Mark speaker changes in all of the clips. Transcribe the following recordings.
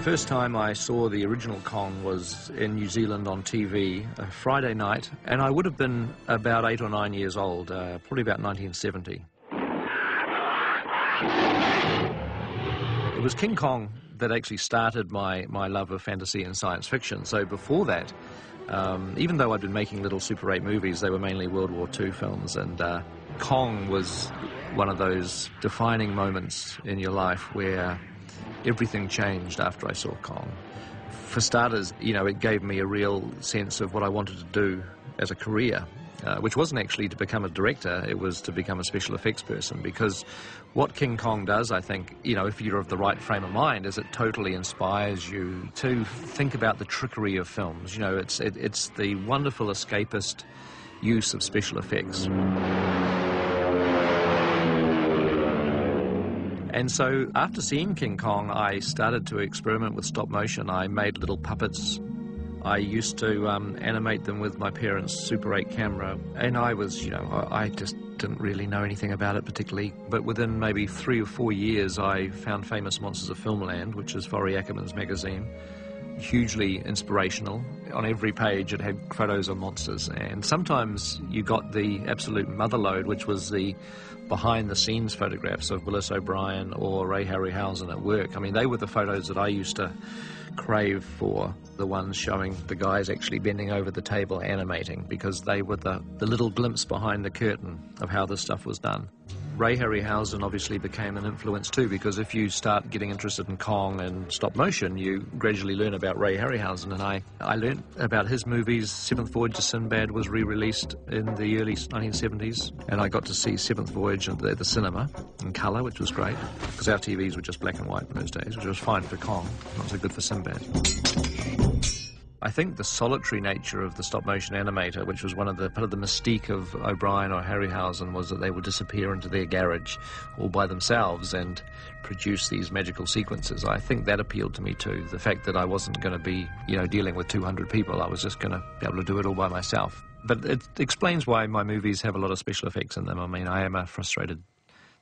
Speaker 1: first time I saw the original Kong was in New Zealand on TV, a Friday night, and I would have been about 8 or 9 years old, probably about 1970. It was King Kong that actually started my love of fantasy and science fiction. So before that, even though I'd been making little Super 8 movies, they were mainly World War II films, and Kong was one of those defining moments in your life where everything changed after I saw Kong. For starters, you know, it gave me a real sense of what I wanted to do as a career, which wasn't actually to become a director, it was to become a special effects person, because what King Kong does, I think, you know, if you're of the right frame of mind, is it totally inspires you to think about the trickery of films. You know, it's the wonderful escapist use of special effects. And so after seeing King Kong, I started to experiment with stop motion. I made little puppets. I used to animate them with my parents' Super 8 camera. And I was, you know, I just didn't really know anything about it particularly. But within maybe 3 or 4 years, I found Famous Monsters of Filmland, which is Forry Ackerman's magazine. Hugely inspirational. On every page it had photos of monsters, and sometimes you got the absolute motherlode, which was the behind-the-scenes photographs of Willis O'Brien or Ray Harryhausen at work. I mean, they were the photos that I used to crave for, the ones showing the guys actually bending over the table animating, because they were the little glimpse behind the curtain of how this stuff was done. Ray Harryhausen obviously became an influence too, because if you start getting interested in Kong and stop motion, you gradually learn about Ray Harryhausen, and I learned about his movies. Seventh Voyage of Sinbad was re-released in the early 1970s, and I got to see Seventh Voyage at the cinema in colour, which was great, because our TVs were just black and white in those days, which was fine for Kong, not so good for Sinbad. I think the solitary nature of the stop-motion animator, which was part of the mystique of O'Brien or Harryhausen, was that they would disappear into their garage all by themselves and produce these magical sequences. I think that appealed to me too, the fact that I wasn't going to be, you know, dealing with 200 people. I was just going to be able to do it all by myself. But it explains why my movies have a lot of special effects in them. I mean, I am a frustrated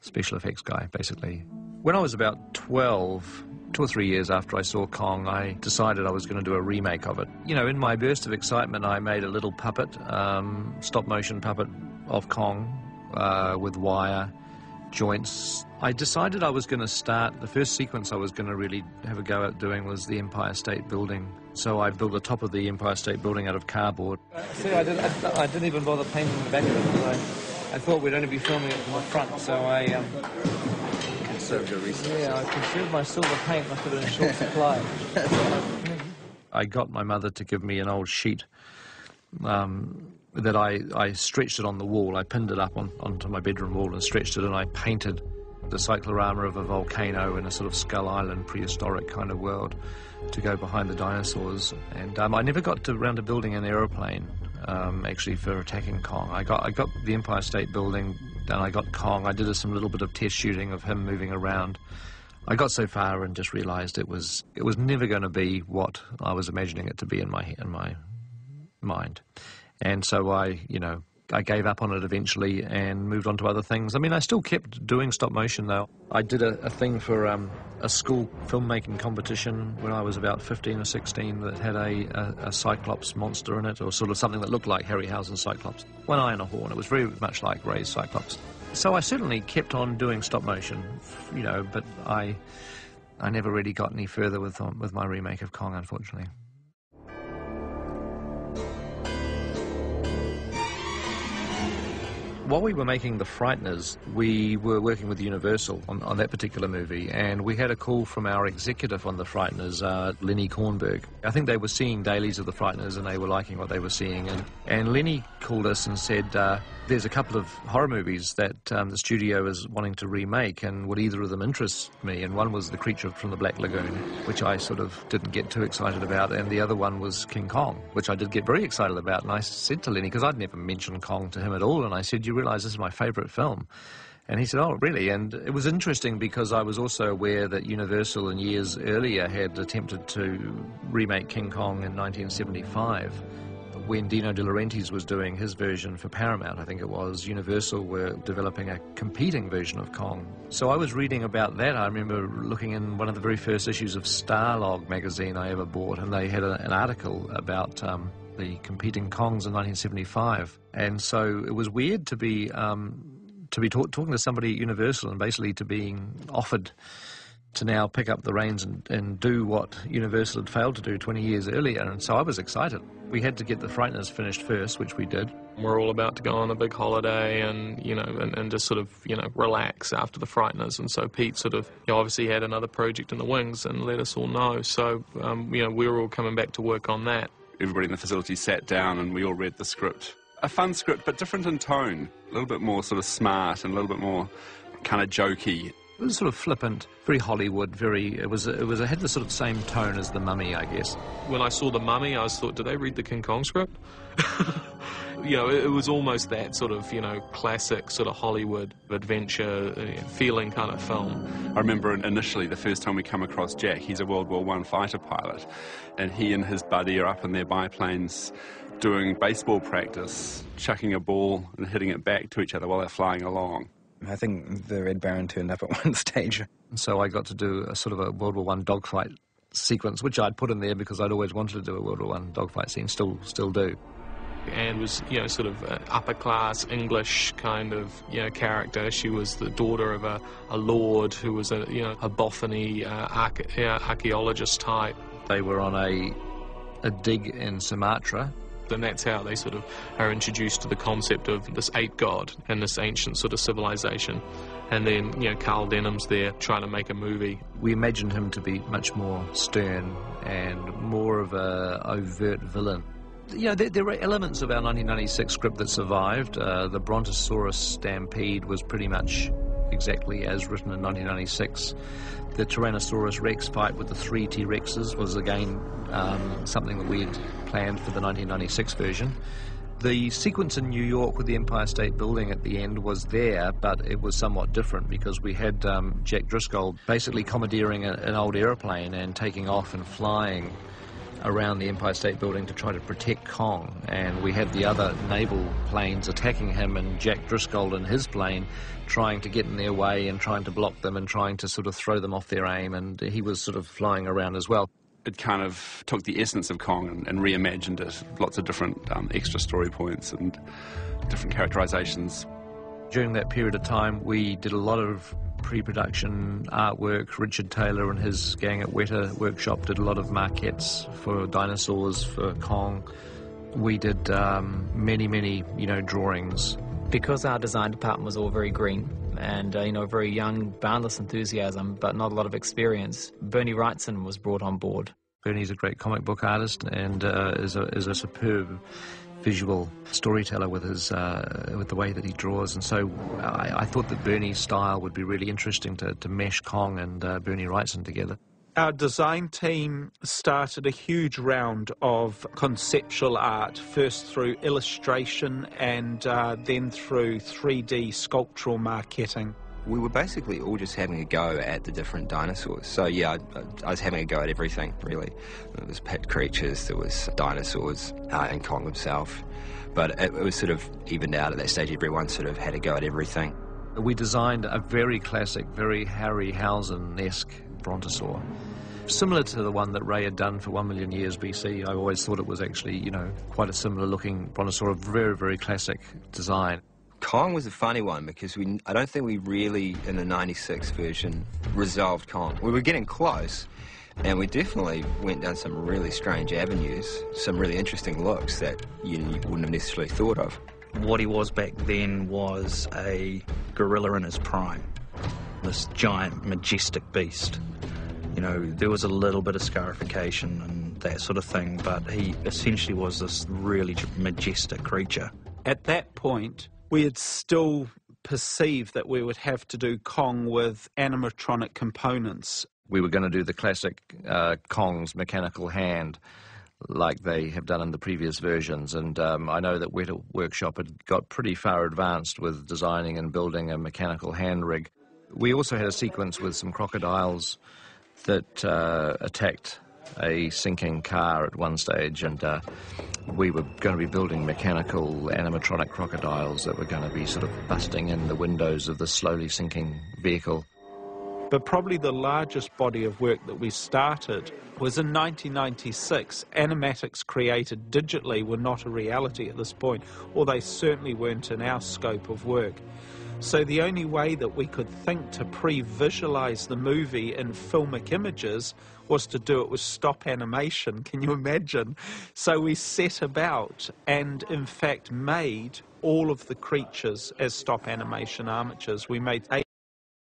Speaker 1: special effects guy, basically. When I was about 12, 2 or 3 years after I saw Kong, I decided I was going to do a remake of it. You know, in my burst of excitement, I made a little puppet, stop-motion puppet of Kong with wire, joints. I decided I was going to start, the first sequence I was going to really have a go at doing was the Empire State Building. So I built the top of the Empire State Building out of cardboard. See, I didn't even bother painting the back of it, because I thought we'd only be filming it from the front, so I
Speaker 2: conserved your resources.
Speaker 1: Yeah, I conserved my silver paint, must have been in short supply. I got my mother to give me an old sheet that I stretched it on the wall. I pinned it up onto my bedroom wall and stretched it, and I painted the cyclorama of a volcano in a sort of Skull Island prehistoric kind of world to go behind the dinosaurs. And I never got around to building an aeroplane, actually, for attacking Kong. I got the Empire State Building, then I got Kong. I did some little bit of test shooting of him moving around. I got so far and just realised it was never going to be what I was imagining it to be in my mind. And so I gave up on it eventually and moved on to other things. I mean, I still kept doing stop motion though. I did a thing for a school filmmaking competition when I was about 15 or 16 that had a Cyclops monster in it, or sort of something that looked like Harryhausen's Cyclops. One eye and a horn. It was very much like Ray's Cyclops. So I certainly kept on doing stop motion, you know, but I never really got any further with my remake of Kong, unfortunately. While we were making The Frighteners, we were working with Universal on that particular movie, and we had a call from our executive on The Frighteners, Lenny Kornberg. I think they were seeing dailies of The Frighteners and they were liking what they were seeing, and Lenny called us and said, there's a couple of horror movies that the studio is wanting to remake, and would either of them interest me? And one was The Creature from the Black Lagoon, which I sort of didn't get too excited about, and the other one was King Kong, which I did get very excited about. And I said to Lenny, because I'd never mentioned Kong to him at all, and I said, you realise this is my favourite film? And he said, oh, really? And it was interesting because I was also aware that Universal in years earlier had attempted to remake King Kong in 1975. when Dino De Laurentiis was doing his version for Paramount, I think it was, Universal were developing a competing version of Kong. So I was reading about that. I remember looking in one of the very first issues of Starlog magazine I ever bought, and they had an article about the competing Kongs in 1975. And so it was weird to be talking to somebody at Universal and basically to being offered to now pick up the reins and do what Universal had failed to do 20 years earlier. And so I was excited. We had to get The Frighteners finished first, which we did.
Speaker 3: We're all about to go on a big holiday and, you know, and just sort of, you know, relax after The Frighteners. And so Pete sort of, you know, obviously had another project in the wings and let us all know. So, you know, we were all coming back to work on that.
Speaker 4: Everybody in the facility sat down and we all read the script. A fun script, but different in tone. A little bit more sort of smart and a little bit more kind of jokey.
Speaker 1: It was sort of flippant, very Hollywood, it had the sort of same tone as The Mummy, I guess.
Speaker 3: When I saw The Mummy, I thought, did they read the King Kong script? You know, it was almost that sort of, you know, classic sort of Hollywood adventure feeling kind of film.
Speaker 4: I remember initially the first time we come across Jack, he's a World War I fighter pilot, and he and his buddy are up in their biplanes doing baseball practice, chucking a ball and hitting it back to each other while they're flying along.
Speaker 2: I think the Red Baron turned up at one stage.
Speaker 1: So I got to do a sort of a World War I dogfight sequence, which I'd put in there because I'd always wanted to do a World War I dogfight scene, still do.
Speaker 3: And was, you know, sort of upper class English kind of, you know, character. She was the daughter of a lord who was a, you know, a boffiny archaeologist type.
Speaker 1: They were on a dig in Sumatra.
Speaker 3: And that's how they sort of are introduced to the concept of this ape god and this ancient sort of civilization. And then, you know, Carl Denham's there trying to make a movie.
Speaker 1: We imagined him to be much more stern and more of a overt villain. You know, there were elements of our 1996 script that survived. The Brontosaurus stampede was pretty much exactly as written in 1996. The Tyrannosaurus Rex fight with the 3 T-Rexes was again something that we had planned for the 1996 version. The sequence in New York with the Empire State Building at the end was there, but it was somewhat different because we had Jack Driscoll basically commandeering an old aeroplane and taking off and flying around the Empire State Building to try to protect Kong, and we had the other naval planes attacking him and Jack Driscoll in his plane trying to get in their way and trying to block them and trying to sort of throw them off their aim, and he was sort of flying around as well.
Speaker 4: It kind of took the essence of Kong and reimagined it. Lots of different extra story points and different characterizations.
Speaker 1: During that period of time, we did a lot of pre-production artwork. Richard Taylor and his gang at Weta Workshop did a lot of maquettes for dinosaurs, for Kong. We did many, you know, drawings.
Speaker 5: Because our design department was all very green and, you know, very young, boundless enthusiasm, but not a lot of experience, Bernie Wrightson was brought on board.
Speaker 1: Bernie's a great comic book artist and is a superb visual storyteller with his with the way that he draws, and so I thought that Bernie's style would be really interesting to mesh Kong and Bernie Wrightson together.
Speaker 6: Our design team started a huge round of conceptual art, first through illustration and then through 3D sculptural maquetting.
Speaker 2: We were basically all just having a go at the different dinosaurs. So yeah, I was having a go at everything, really. There was pet creatures, there was dinosaurs, and Kong himself. But it was sort of evened out at that stage. Everyone sort of had a go at everything.
Speaker 1: We designed a very classic, very Harryhausen-esque brontosaur, similar to the one that Ray had done for 1 million years BC. I always thought it was actually, you know, quite a similar looking brontosaur, a very, very classic design.
Speaker 2: Kong was a funny one because I don't think we really, in the 96 version, resolved Kong. We were getting close, and we definitely went down some really strange avenues, some really interesting looks that you wouldn't have necessarily thought of.
Speaker 7: What he was back then was a gorilla in his prime, this giant, majestic beast. You know, there was a little bit of scarification and that sort of thing, but he essentially was this really majestic creature.
Speaker 6: At that point, we had still perceived that we would have to do Kong with animatronic components.
Speaker 1: We were going to do the classic Kong's mechanical hand like they have done in the previous versions, and I know that Weta Workshop had got pretty far advanced with designing and building a mechanical hand rig. We also had a sequence with some crocodiles that attacked a sinking car at one stage, and we were going to be building mechanical animatronic crocodiles that were going to be sort of busting in the windows of the slowly sinking vehicle.
Speaker 6: But probably the largest body of work that we started was in 1996. Animatics created digitally were not a reality at this point, or they certainly weren't in our scope of work. So the only way that we could think to pre-visualize the movie in filmic images was to do it with stop animation. Can you imagine? So we set about and in fact made all of the creatures as stop animation armatures. We made